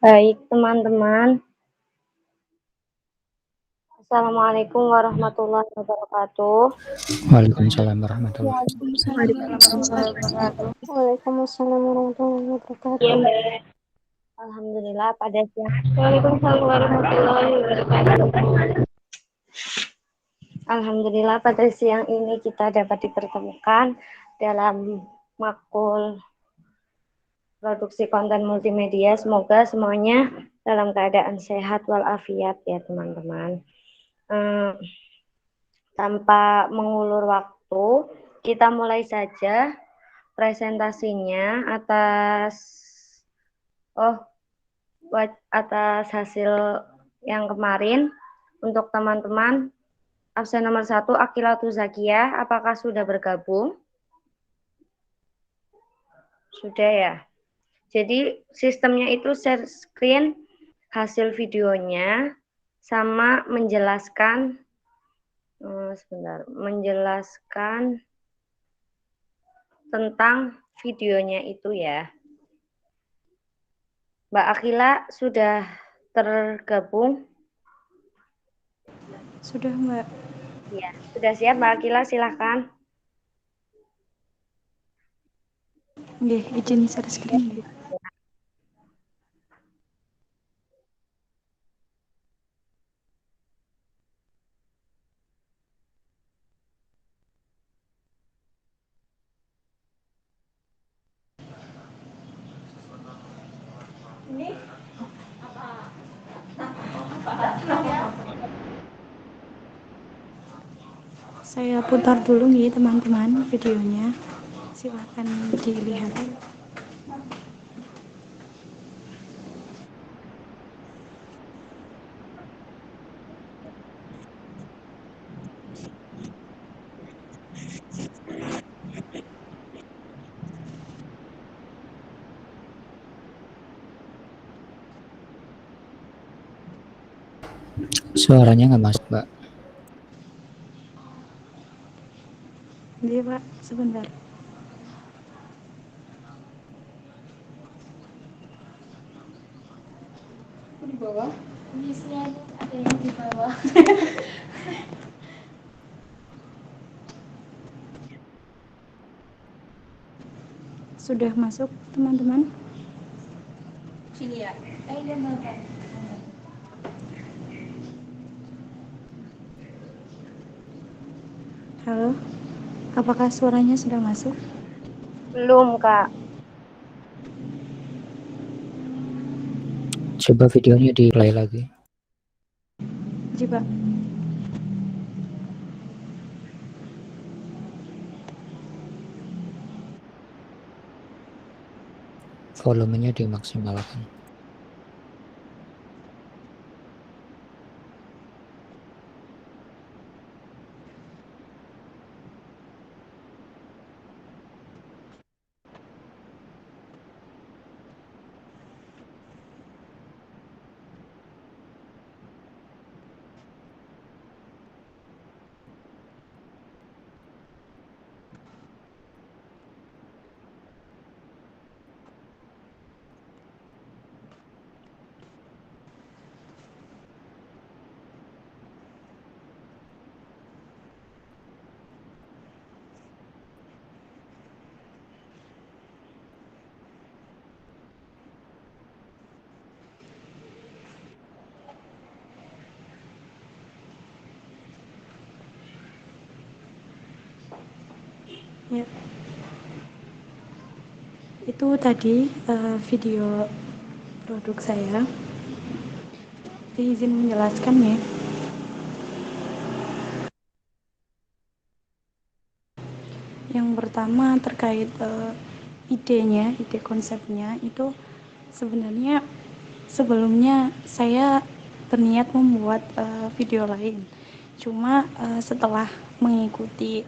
Baik, teman-teman. Assalamualaikum warahmatullahi wabarakatuh. Waalaikumsalam warahmatullahi Waalaikumsalam warahmatullahi wabarakatuh. Ya, Alhamdulillah pada siang. Waalaikumsalam warahmatullahi wabarakatuh. Alhamdulillah pada siang ini kita dapat dipertemukan dalam makul produksi konten multimedia. Semoga semuanya dalam keadaan sehat walafiat ya teman-teman. Tanpa mengulur waktu, kita mulai saja presentasinya atas hasil yang kemarin. Untuk teman-teman absen nomor 1 Akilatu Zakia, apakah sudah bergabung? Sudah ya. Jadi sistemnya itu share screen hasil videonya sama menjelaskan menjelaskan tentang videonya itu ya. Mbak Akila sudah tergabung? Sudah, Mbak. Ya, sudah siap Mbak Akila, silahkan. Nggih, izin share screen. Saya putar dulu nih teman-teman videonya. Silakan dilihat. Suaranya nggak masuk, Mbak. Nggih, Pak, sebentar. Di bawah. Bisa ada yang di bawah. Sudah masuk, teman-teman? Sini ya. Iya, Mbak. Halo. Apakah suaranya sudah masuk? Belum, Kak. Coba videonya di play lagi. Coba. Volumenya dimaksimalkan. Ya. Itu tadi video produk saya. Izin menjelaskan ya. Yang pertama terkait ide konsepnya itu sebenarnya sebelumnya saya berniat membuat video lain. Cuma setelah mengikuti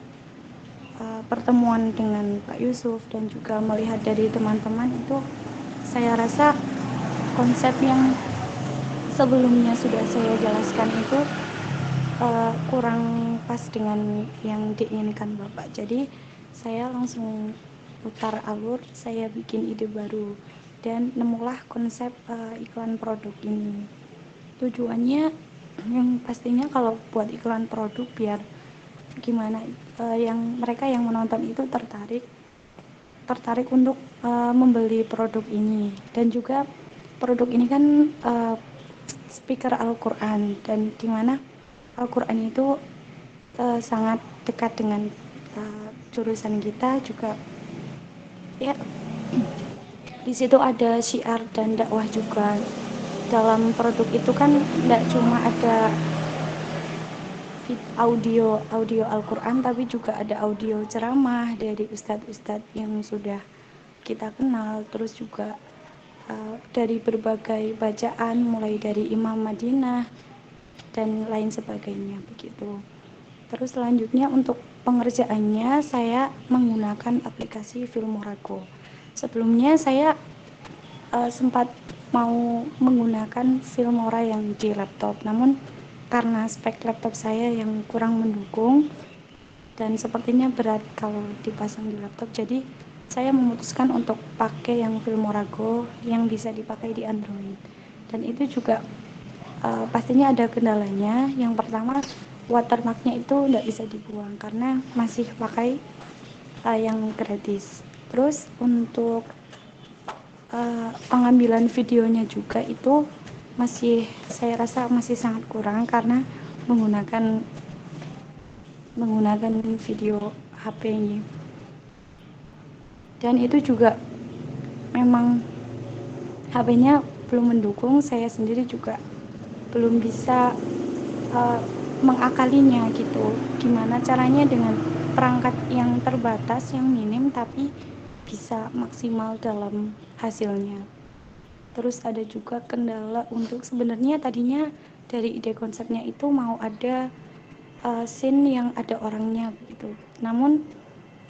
pertemuan dengan Pak Yusuf dan juga melihat dari teman-teman itu saya rasa konsep yang sebelumnya sudah saya jelaskan itu kurang pas dengan yang diinginkan Bapak. Jadi saya langsung putar alur, saya bikin ide baru. dan nemulah konsep iklan produk ini. Tujuannya yang pastinya kalau buat iklan produk biar gimana yang mereka yang menonton itu tertarik untuk membeli produk ini. Dan juga produk ini kan speaker Al-Quran, dan dimana Al-Quran itu sangat dekat dengan jurusan kita juga ya. Di situ ada syiar dan dakwah juga. Dalam produk itu kan tidak cuma ada audio Al-Quran, tapi juga ada audio ceramah dari ustadz-ustadz yang sudah kita kenal, terus juga dari berbagai bacaan mulai dari Imam Madinah dan lain sebagainya begitu. Terus selanjutnya untuk pengerjaannya saya menggunakan aplikasi Filmorago. Sebelumnya saya sempat mau menggunakan Filmora yang di laptop, namun karena spek laptop saya yang kurang mendukung dan sepertinya berat kalau dipasang di laptop, jadi saya memutuskan untuk pakai yang Filmorago yang bisa dipakai di Android. Dan itu juga pastinya ada kendalanya. Yang pertama, watermarknya itu tidak bisa dibuang karena masih pakai yang gratis. Terus untuk pengambilan videonya juga itu saya rasa masih sangat kurang karena menggunakan video HP ini. Dan itu juga memang HP-nya belum mendukung, saya sendiri juga belum bisa mengakalinya gitu. Gimana caranya dengan perangkat yang terbatas, yang minim, tapi bisa maksimal dalam hasilnya. Terus ada juga kendala untuk sebenarnya tadinya dari ide konsepnya itu mau ada scene yang ada orangnya gitu. Namun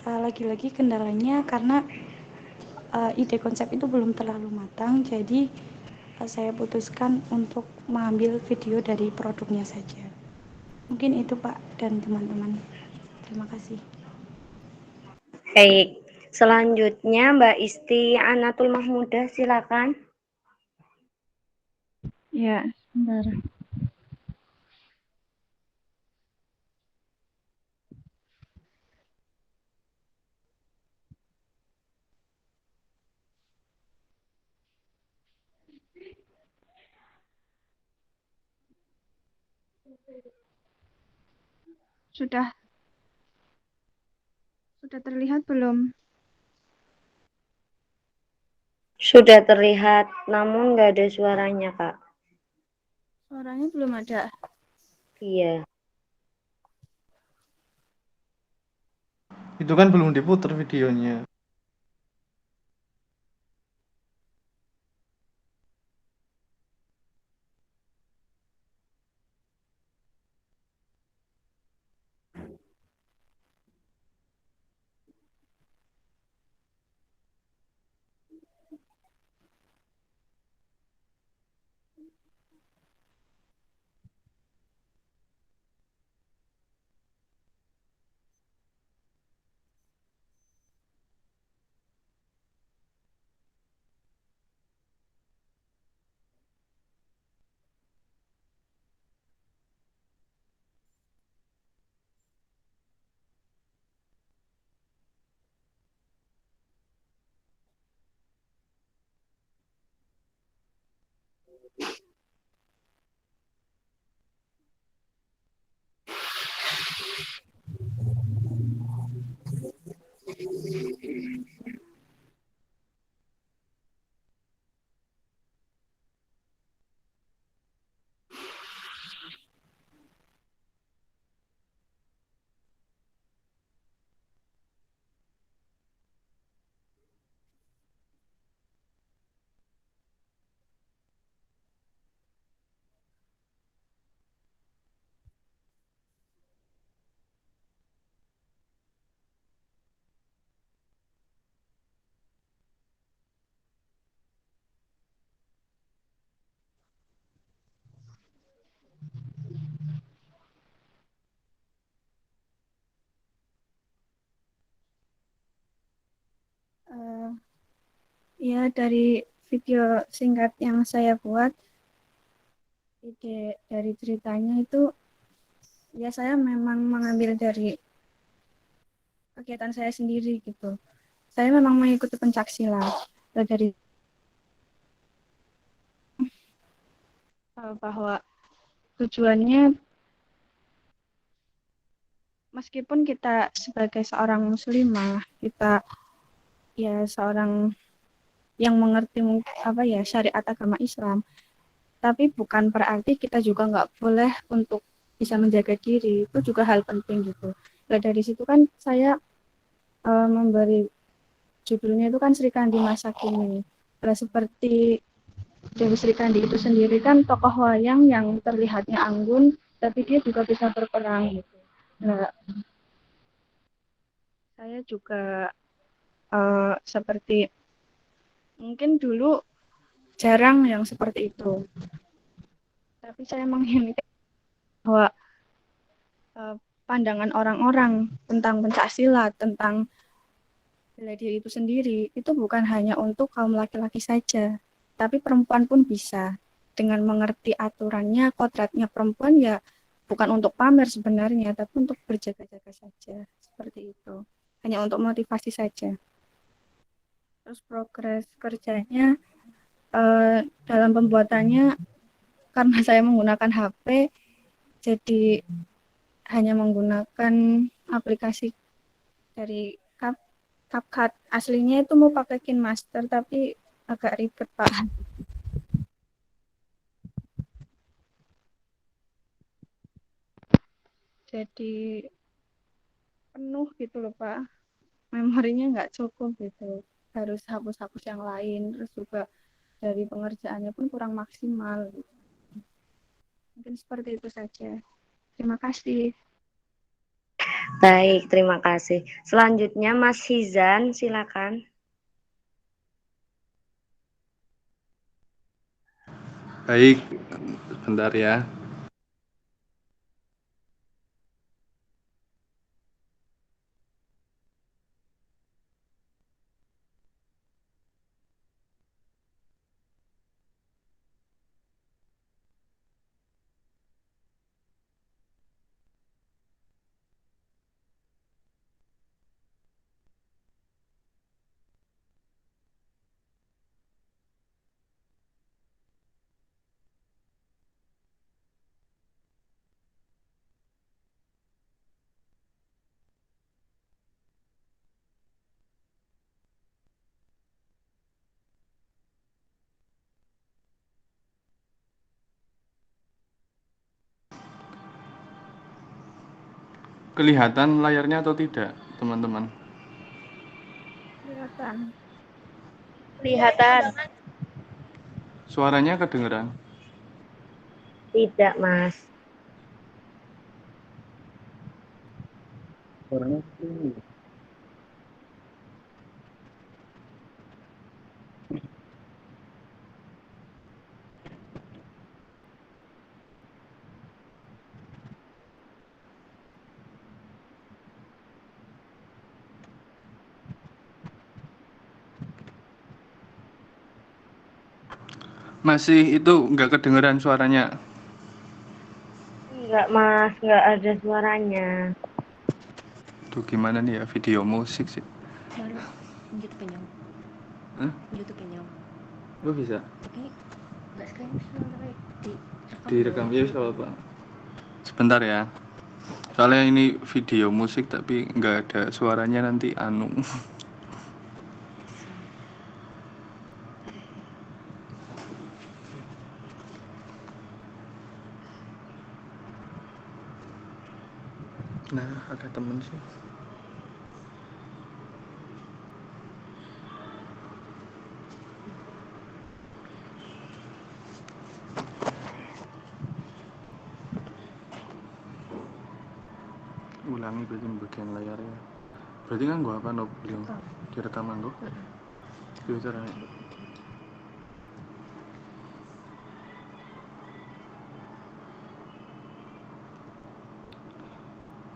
lagi-lagi kendalanya karena ide konsep itu belum terlalu matang, jadi saya putuskan untuk mengambil video dari produknya saja. Mungkin itu Pak dan teman-teman. Terima kasih. Baik, selanjutnya Mbak Isti Anatul Mahmudah, silakan. Ya, sebentar. Sudah terlihat belum? Sudah terlihat, namun nggak ada suaranya, Kak. Suaranya belum ada. Iya. Itu kan belum diputar videonya. Ya, dari video singkat yang saya buat, ide dari ceritanya itu ya saya memang mengambil dari kegiatan saya sendiri gitu. Saya memang mengikuti pencaksilat dari bahwa tujuannya meskipun kita sebagai seorang muslimah, kita ya seorang yang mengerti syariat agama Islam, tapi bukan berarti kita juga nggak boleh untuk bisa menjaga diri, itu juga hal penting gitu. Nah, dari situ kan saya memberi judulnya itu kan Sri Kandi masa kini. Nah, seperti Dewi Sri Kandi itu sendiri kan tokoh wayang yang terlihatnya anggun, tapi dia juga bisa berperang gitu. Nah, saya juga seperti mungkin dulu jarang yang seperti itu, tapi saya menginginkan bahwa pandangan orang-orang tentang pencaksilat, tentang bela diri itu sendiri, itu bukan hanya untuk kaum laki-laki saja, tapi perempuan pun bisa. Dengan mengerti aturannya, kodratnya perempuan ya bukan untuk pamer sebenarnya, tapi untuk berjaga-jaga saja. Seperti itu. Hanya untuk motivasi saja. Terus progres kerjanya dalam pembuatannya, karena saya menggunakan HP, jadi hanya menggunakan aplikasi dari CapCut. Aslinya itu mau pakai KineMaster, tapi agak ribet, Pak. Jadi penuh gitu loh, Pak. Memorinya nggak cukup gitu. Harus hapus-hapus yang lain. Terus juga dari pengerjaannya pun kurang maksimal. Mungkin seperti itu saja. Terima kasih. Baik, terima kasih. Selanjutnya Mas Hizan, silakan. Baik, sebentar ya. Kelihatan layarnya atau tidak, teman-teman? Kelihatan. Kelihatan. Suaranya kedengeran? Tidak, Mas. Suaranya Masih itu nggak kedengeran suaranya? Enggak, Mas. Enggak ada suaranya. Tuh gimana nih ya, video musik sih. Baru YouTube-nya nyong. Hah? YouTube-nya nyong. Oh bisa? Tapi nggak screenshot tapi Direkam ya, bisa apa? Sebentar ya. Soalnya ini video musik tapi nggak ada suaranya, nanti anu. Nah, ada temen sih. Ulangi berarti bagian layarnya. Berarti kan gua apa no belum direkam anggo? Itu caranya.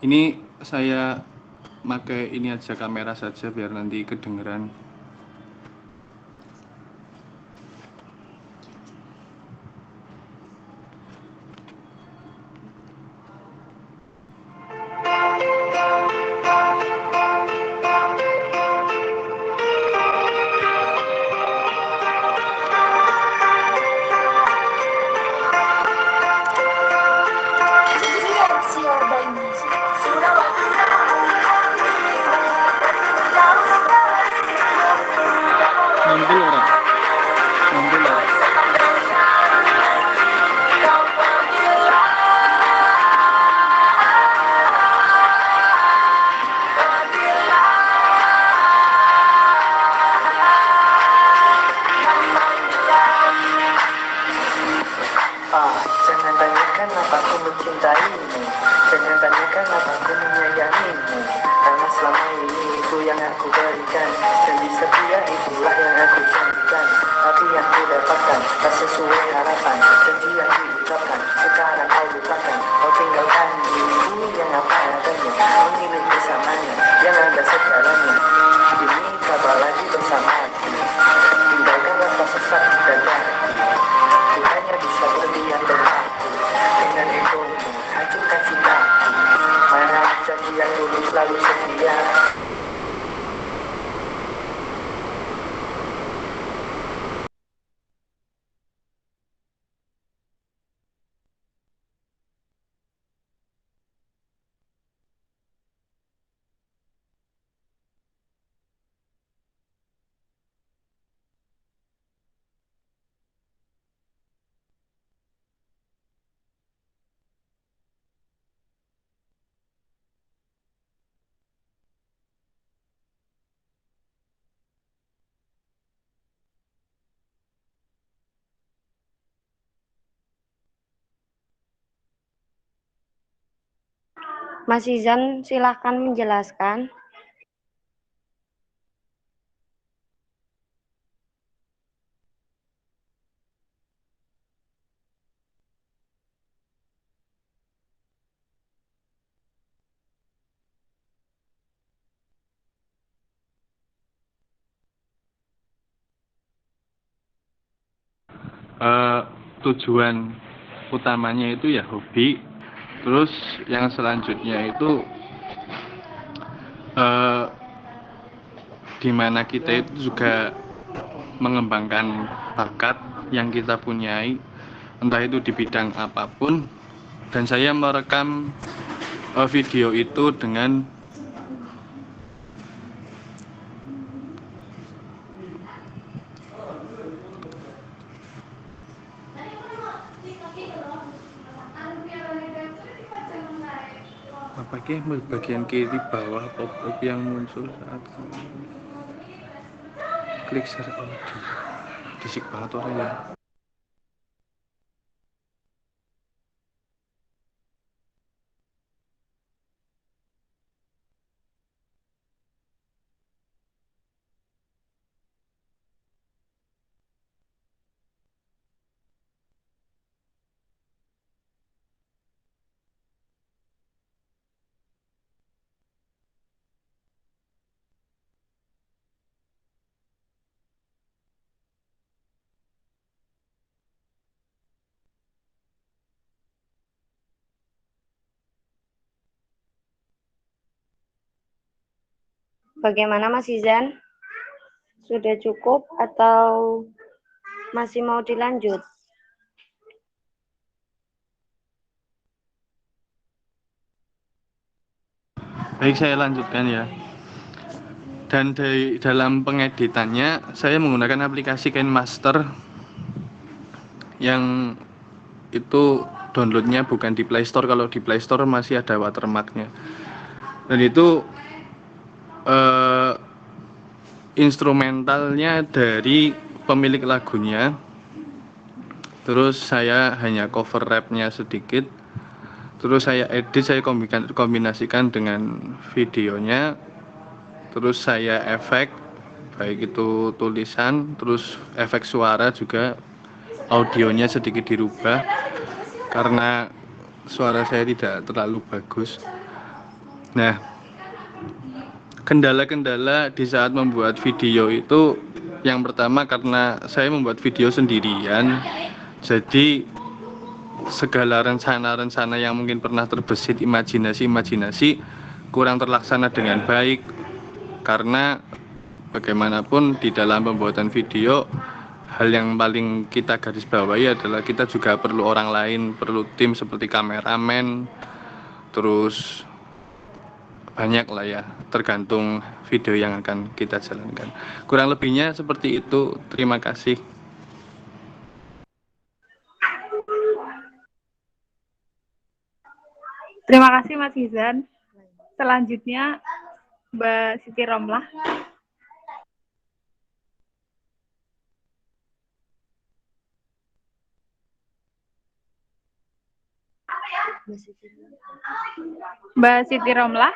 Ini saya pakai ini aja, kamera saja biar nanti kedengeran. mencintaimu. Jangan tanyakan apa aku menyayangimu, karena selama ini itu yang aku berikan. Janji setia itulah yang aku janjikan, tapi yang ku dapatkan tak sesuai harapan. Janji yang diucapkan sekarang kau lupakan. Kau tinggalkan diriku yang apa adanya, memilih bersamanya yang ada segalanya. Kini kabar lagi bersama aku, tinggalkan rasa sesak di dada. Ku hanya bisa berdiam berpaku dengan egomu, hancurkan cintaku. Mana janji yang dulu selalu setia. Mas Izan, silahkan menjelaskan. Tujuan utamanya itu ya hobi. Terus yang selanjutnya itu di mana kita itu juga mengembangkan bakat yang kita punyai, entah itu di bidang apapun. Dan saya merekam video itu dengan pakai bagian kiri bawah pop-up yang muncul saat klik share audio. Disik banget orangnya. Bagaimana Mas Izan? Sudah cukup atau masih mau dilanjut? Baik, saya lanjutkan ya. Dan dalam pengeditannya saya menggunakan aplikasi KineMaster yang itu downloadnya bukan di Play Store. Kalau di Play Store masih ada watermarknya. Dan itu instrumentalnya dari pemilik lagunya. Terus saya hanya cover rapnya sedikit. Terus saya edit, saya kombinasikan dengan videonya. Terus saya efek, baik itu tulisan, terus efek suara juga, audionya sedikit dirubah karena suara saya tidak terlalu bagus. Nah, kendala-kendala di saat membuat video itu, yang pertama karena saya membuat video sendirian, jadi segala rencana-rencana yang mungkin pernah terbesit imajinasi kurang terlaksana dengan baik. Karena bagaimanapun di dalam pembuatan video, hal yang paling kita garis bawahi adalah kita juga perlu orang lain, perlu tim seperti kameramen, terus banyak lah ya, tergantung video yang akan kita jalankan. Kurang lebihnya seperti itu. Terima kasih. Terima kasih Mas Izan. Selanjutnya Mbak Siti Romlah. Mbak Siti Romlah,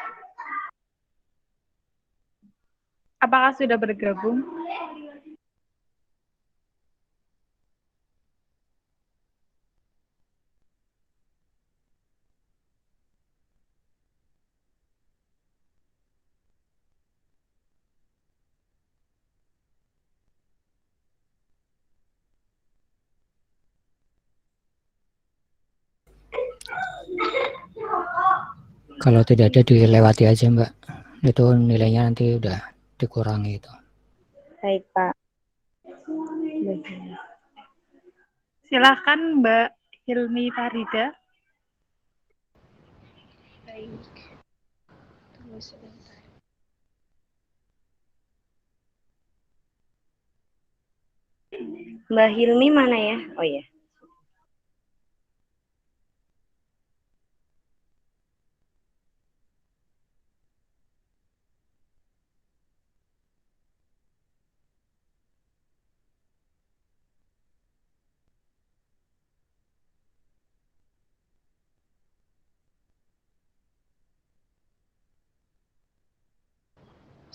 apakah sudah bergabung? Kalau tidak ada dilewati aja Mbak. Itu nilainya nanti udah dikurangi itu. Baik, Pak. Silakan Mbak Hilmi Farida. Baik. Tunggu sebentar. Mbak Hilmi mana ya? Oh ya.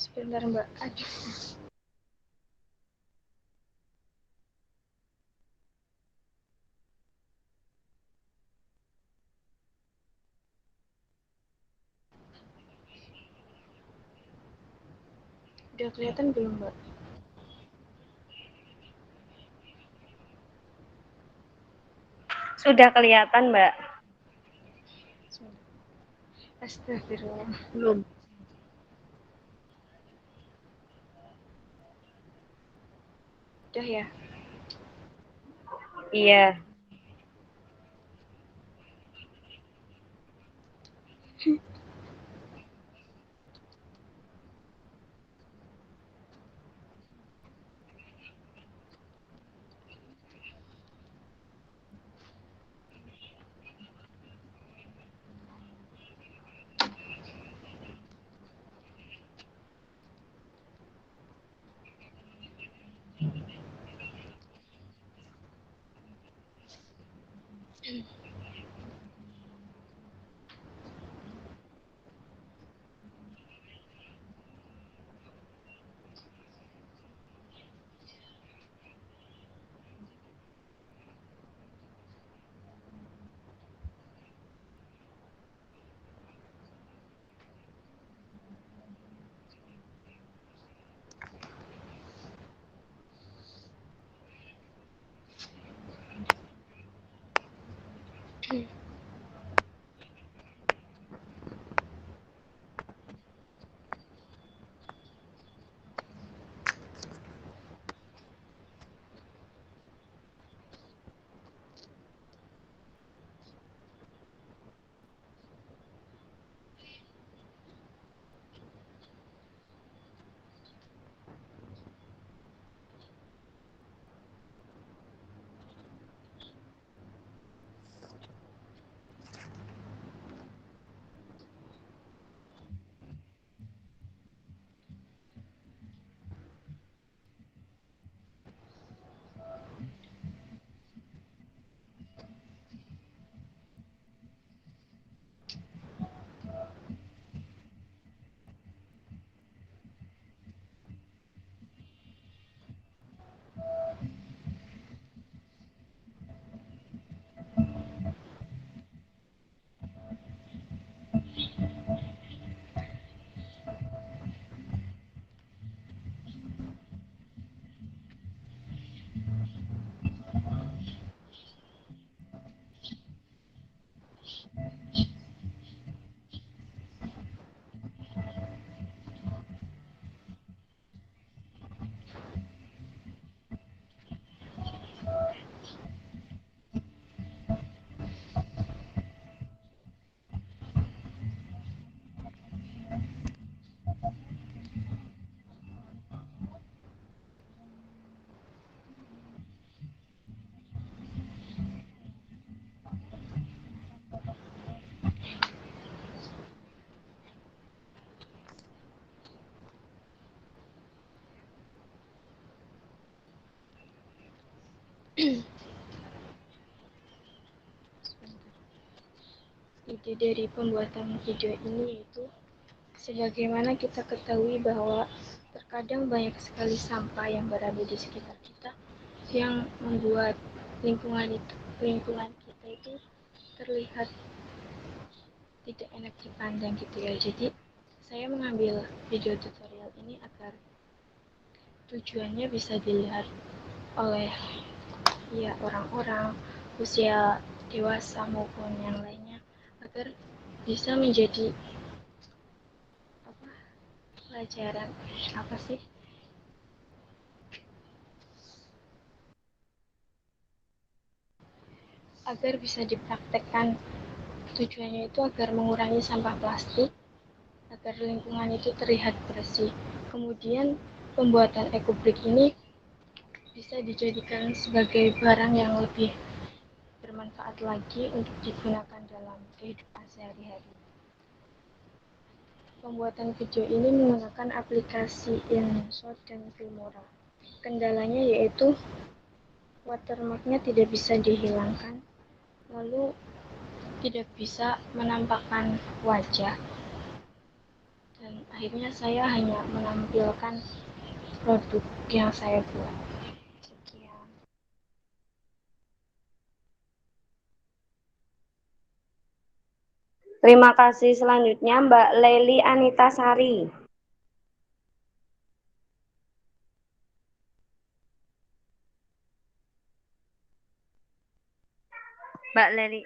Sebentar Mbak. Aduh. Udah kelihatan belum Mbak? Sudah kelihatan, Mbak. Astagfirullah. Belum. Udah ya? Iya. inti dari pembuatan video ini yaitu sebagaimana kita ketahui bahwa terkadang banyak sekali sampah yang berada di sekitar kita yang membuat lingkungan kita itu terlihat tidak enak dipandang gitu ya. Jadi saya mengambil video tutorial ini agar tujuannya bisa dilihat oleh ya orang-orang usia dewasa maupun yang lainnya agar bisa menjadi apa pelajaran apa sih agar bisa dipraktekkan. Tujuannya itu agar mengurangi sampah plastik, agar lingkungan itu terlihat bersih. Kemudian pembuatan ekobrik ini bisa dijadikan sebagai barang yang lebih bermanfaat lagi untuk digunakan dalam kehidupan sehari-hari. Pembuatan video ini menggunakan aplikasi InShot dan Filmora. Kendalanya yaitu watermarknya tidak bisa dihilangkan, lalu tidak bisa menampakkan wajah, dan akhirnya saya hanya menampilkan produk yang saya buat. Sekian. Terima kasih. Selanjutnya Mbak Leli Anita Sari. Mbak Leli.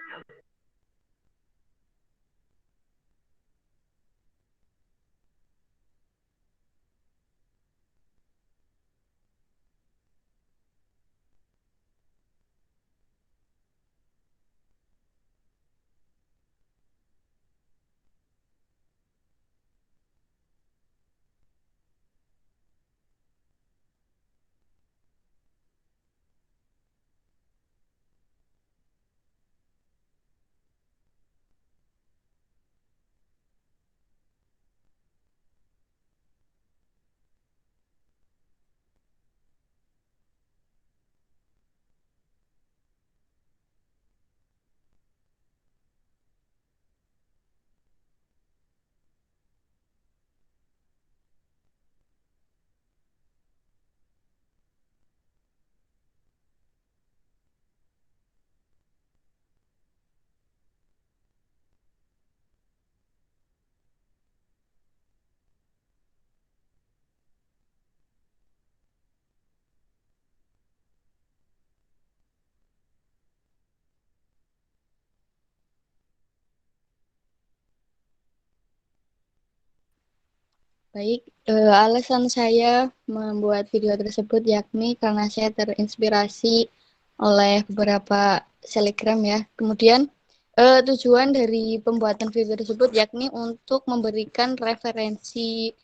Baik, alasan saya membuat video tersebut yakni karena saya terinspirasi oleh beberapa selebgram ya. Kemudian tujuan dari pembuatan video tersebut yakni untuk memberikan referensi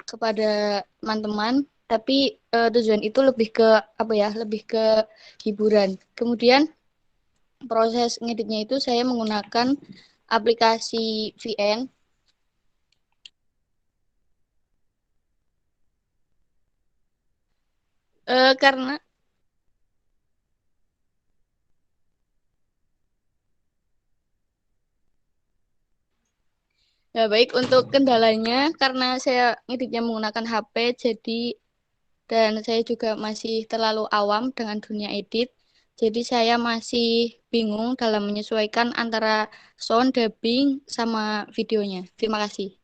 kepada teman-teman, tapi tujuan itu lebih ke apa ya? Lebih ke hiburan. Kemudian proses ngeditnya itu saya menggunakan aplikasi VN. Karena ya baik, untuk kendalanya karena saya ngeditnya menggunakan HP, jadi dan saya juga masih terlalu awam dengan dunia edit, jadi saya masih bingung dalam menyesuaikan antara sound, dubbing, sama videonya. Terima kasih.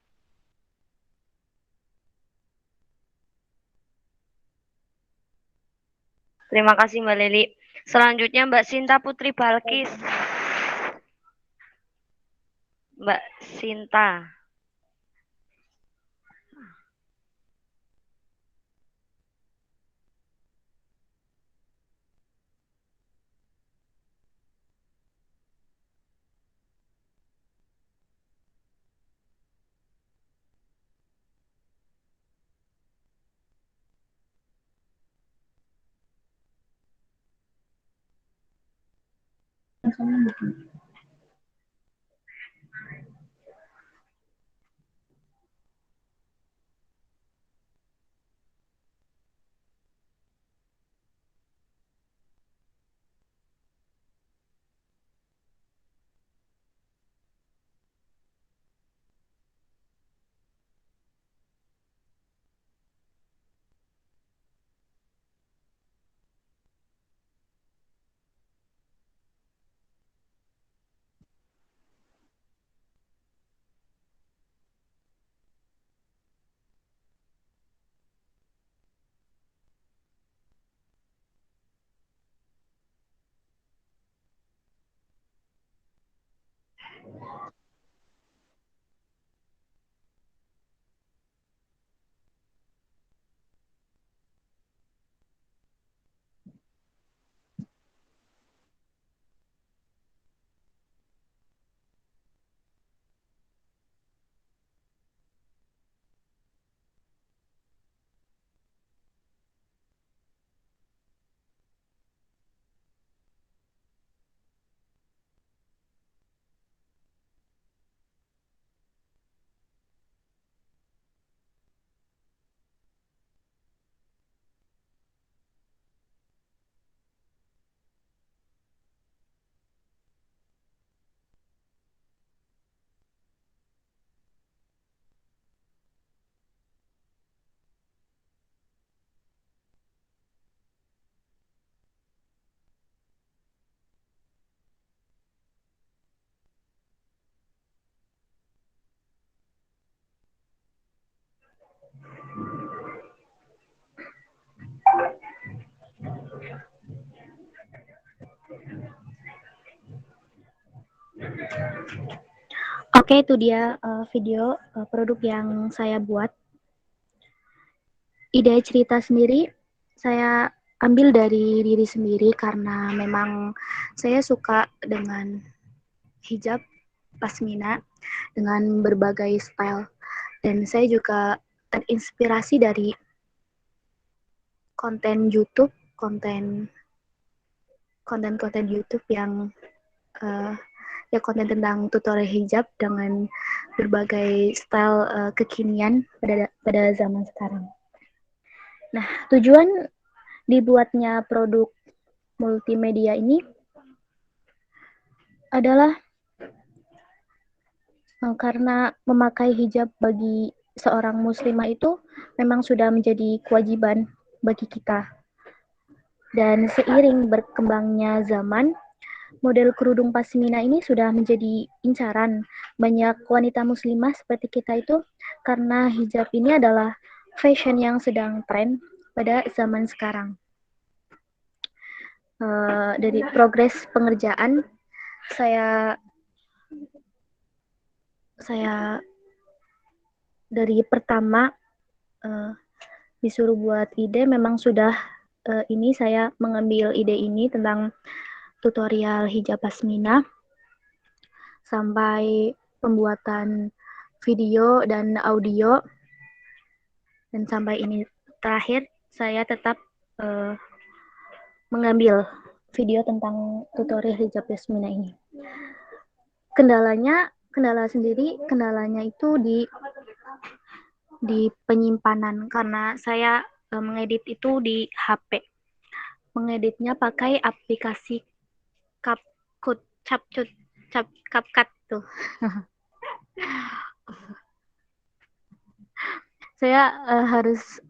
Terima kasih Mbak Leli. Selanjutnya Mbak Sinta Putri Balkis. Mbak Sinta. Oke, itu dia video produk yang saya buat. Ide cerita sendiri saya ambil dari diri sendiri karena memang saya suka dengan hijab pasmina dengan berbagai style, dan saya juga terinspirasi dari konten YouTube, konten YouTube yang ya konten tentang tutorial hijab dengan berbagai style kekinian pada zaman sekarang. Nah, tujuan dibuatnya produk multimedia ini adalah karena memakai hijab bagi seorang muslimah itu memang sudah menjadi kewajiban bagi kita. Dan seiring berkembangnya zaman, model kerudung pasmina ini sudah menjadi incaran banyak wanita muslimah seperti kita itu karena hijab ini adalah fashion yang sedang tren pada zaman sekarang. Dari progres pengerjaan, saya dari pertama disuruh buat ide, memang sudah ini saya mengambil ide ini tentang tutorial hijab pasmina sampai pembuatan video dan audio, dan sampai ini terakhir saya tetap mengambil video tentang tutorial hijab pasmina ini. Kendalanya itu di penyimpanan karena saya mengedit itu di HP. Mengeditnya pakai aplikasi CapCut tuh. Saya harus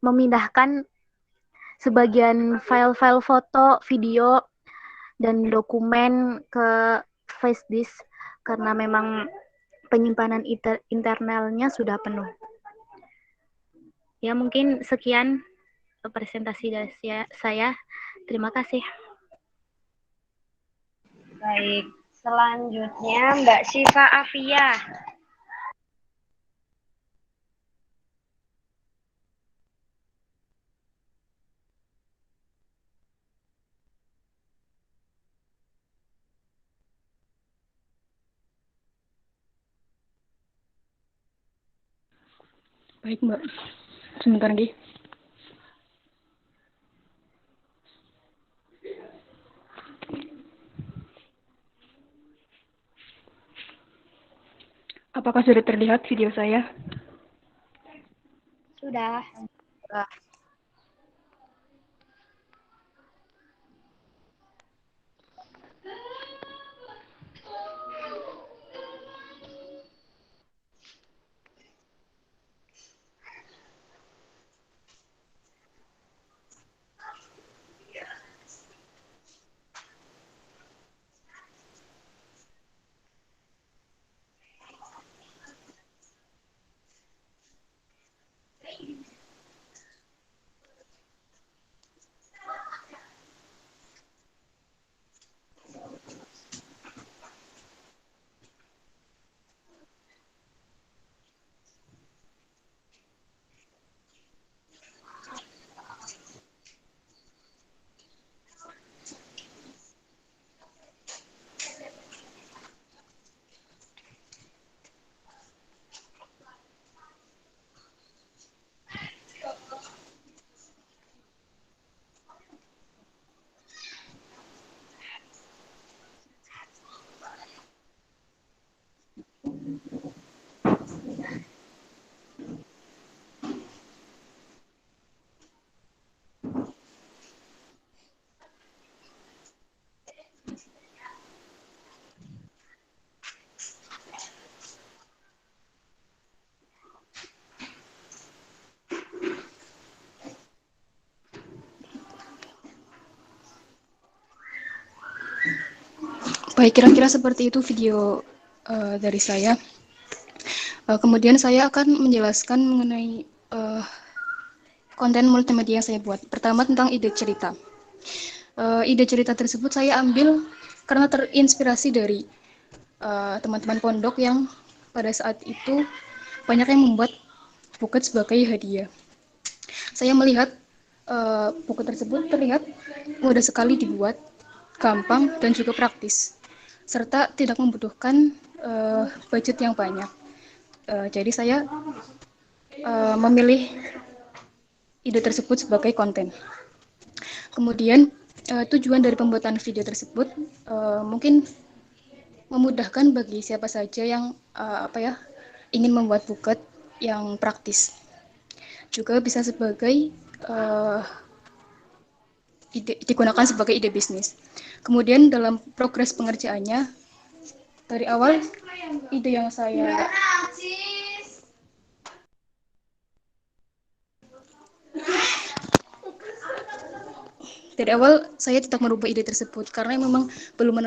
memindahkan sebagian file-file foto, video, dan dokumen ke flash disk karena memang penyimpanan internalnya sudah penuh. Ya, mungkin sekian presentasi dari saya. Terima kasih. Baik, selanjutnya Mbak Syifa Afia. Baik, Mbak. Sebentar lagi. Apakah sudah terlihat video saya? Sudah. Baik, kira-kira seperti itu video dari saya. Kemudian saya akan menjelaskan mengenai konten multimedia yang saya buat. Pertama tentang ide cerita. Ide cerita tersebut saya ambil karena terinspirasi dari teman-teman pondok yang pada saat itu banyak yang membuat buket sebagai hadiah. Saya melihat buku tersebut terlihat mudah sekali dibuat, gampang dan juga praktis, serta tidak membutuhkan budget yang banyak. Jadi saya memilih ide tersebut sebagai konten. Kemudian tujuan dari pembuatan video tersebut mungkin memudahkan bagi siapa saja yang ingin membuat buket yang praktis. Juga bisa sebagai digunakan sebagai ide bisnis. Kemudian dalam progres pengerjaannya, dari awal ide yang saya tidak merubah ide tersebut karena memang belum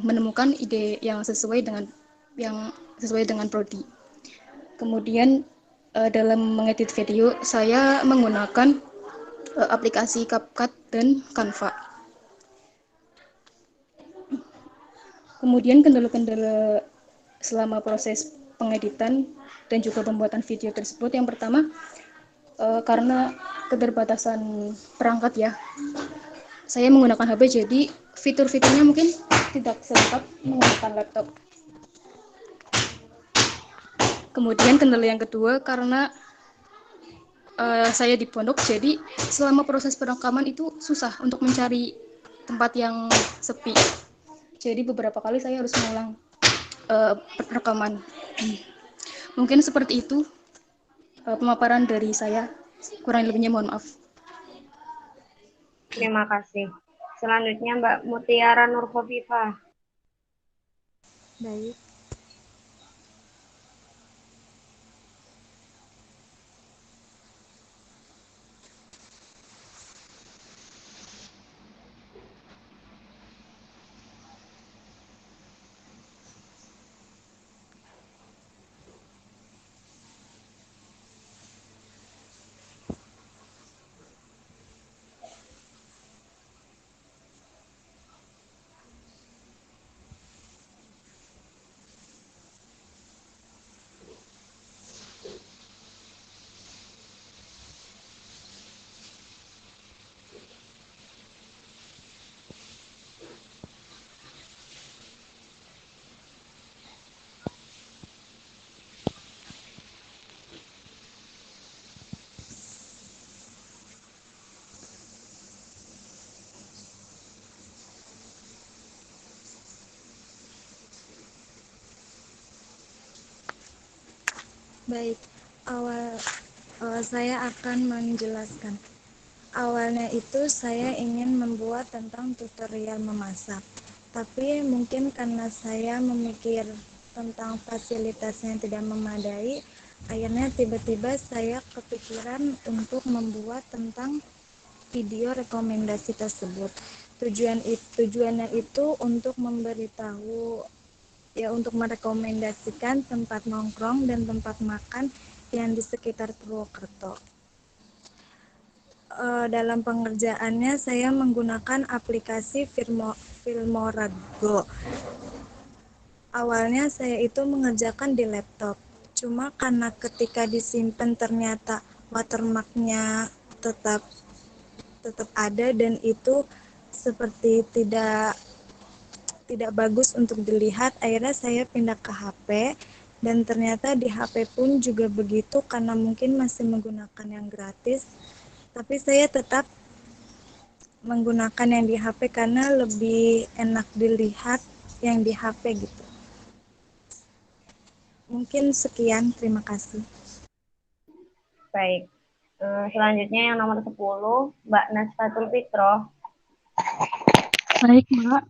menemukan ide yang sesuai dengan prodi. Kemudian dalam mengedit video saya menggunakan aplikasi CapCut dan Canva. Kemudian kendala-kendala selama proses pengeditan dan juga pembuatan video tersebut, yang pertama karena keterbatasan perangkat ya. Saya menggunakan HP, jadi fitur-fiturnya mungkin tidak selengkap menggunakan laptop. Kemudian kendala yang kedua karena saya di pondok, jadi selama proses perekaman itu susah untuk mencari tempat yang sepi. Jadi beberapa kali saya harus mengulang rekaman. Mungkin seperti itu pemaparan dari saya. Kurang lebihnya mohon maaf. Terima kasih. Selanjutnya Mbak Mutiara Nurkhofifah. Baik. Baik, saya akan menjelaskan. Awalnya itu saya ingin membuat tentang tutorial memasak, tapi mungkin karena saya memikir tentang fasilitasnya yang tidak memadai, akhirnya tiba-tiba saya kepikiran untuk membuat tentang video rekomendasi tersebut. Tujuannya itu untuk memberitahu, ya, untuk merekomendasikan tempat nongkrong dan tempat makan yang di sekitar Purwokerto. Dalam pengerjaannya saya menggunakan aplikasi Filmorago. Awalnya saya itu mengerjakan di laptop, cuma karena ketika disimpan ternyata watermarknya tetap ada dan itu seperti tidak bagus untuk dilihat, akhirnya saya pindah ke HP dan ternyata di HP pun juga begitu karena mungkin masih menggunakan yang gratis, tapi saya tetap menggunakan yang di HP karena lebih enak dilihat yang di HP gitu. Mungkin sekian, terima kasih. Baik. Selanjutnya yang nomor 10, Mbak Nasfatul Fitroh. Baik, Mbak.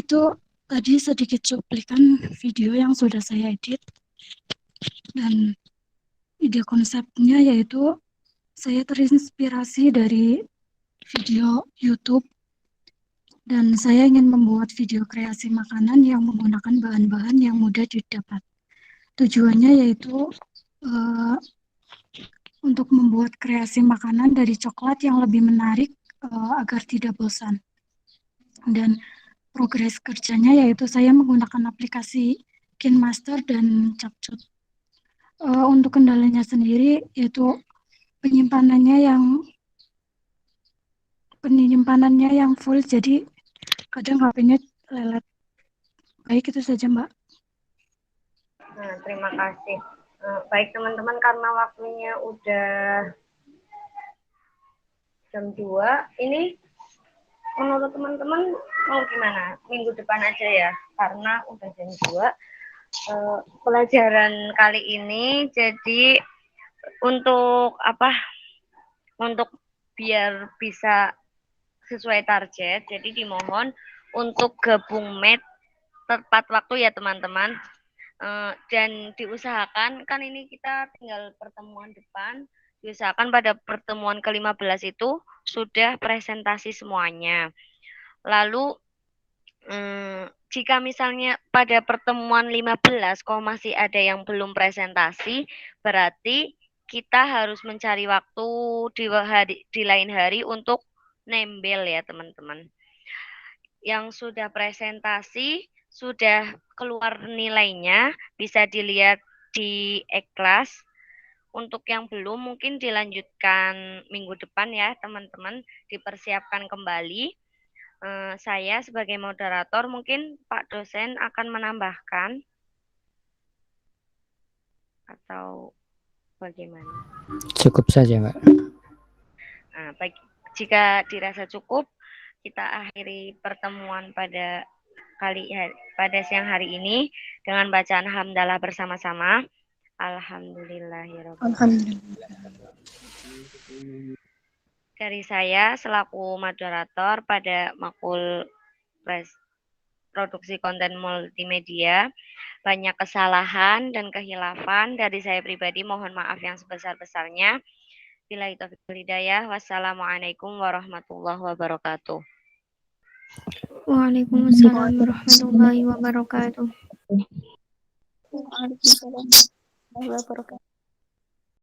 itu tadi sedikit cuplikan video yang sudah saya edit, dan ide konsepnya yaitu saya terinspirasi dari video YouTube dan saya ingin membuat video kreasi makanan yang menggunakan bahan-bahan yang mudah didapat. Tujuannya yaitu untuk membuat kreasi makanan dari coklat yang lebih menarik agar tidak bosan. Dan progres kerjanya yaitu saya menggunakan aplikasi KinMaster dan Capcut. Untuk kendalanya sendiri yaitu penyimpanannya yang full, jadi kadang HP-nya lelet. Baik, itu saja Mbak. Nah, terima kasih. Baik teman-teman, karena waktunya udah jam 2, ini menurut teman-teman mau gimana? Minggu depan aja ya, karena udah jam 2. Pelajaran kali ini jadi untuk untuk biar bisa sesuai target, jadi dimohon untuk gabung meet tepat waktu ya teman-teman. Dan diusahakan, kan ini kita tinggal pertemuan depan, diusahakan pada pertemuan ke-15 itu sudah presentasi semuanya. Lalu jika misalnya pada pertemuan 15 kok masih ada yang belum presentasi, berarti kita harus mencari waktu di lain hari untuk nembel ya teman-teman. Yang sudah presentasi, sudah keluar nilainya, bisa dilihat di e-class. Untuk yang belum mungkin dilanjutkan minggu depan ya teman-teman, dipersiapkan kembali. Saya sebagai moderator, mungkin Pak dosen akan menambahkan atau bagaimana? Cukup saja, Mbak. Nah, jika dirasa cukup, kita akhiri pertemuan pada siang hari ini dengan bacaan hamdalah bersama-sama. Alhamdulillahirobbilalamin. Dari saya selaku moderator pada makul produksi konten multimedia, banyak kesalahan dan kehilafan dari saya pribadi, mohon maaf yang sebesar-besarnya. Billahi taufiq wal hidayah. Wassalamualaikum warahmatullahi wabarakatuh. Waalaikumsalam warahmatullahi wabarakatuh. Waalaikumsalam warahmatullahi wabarakatuh.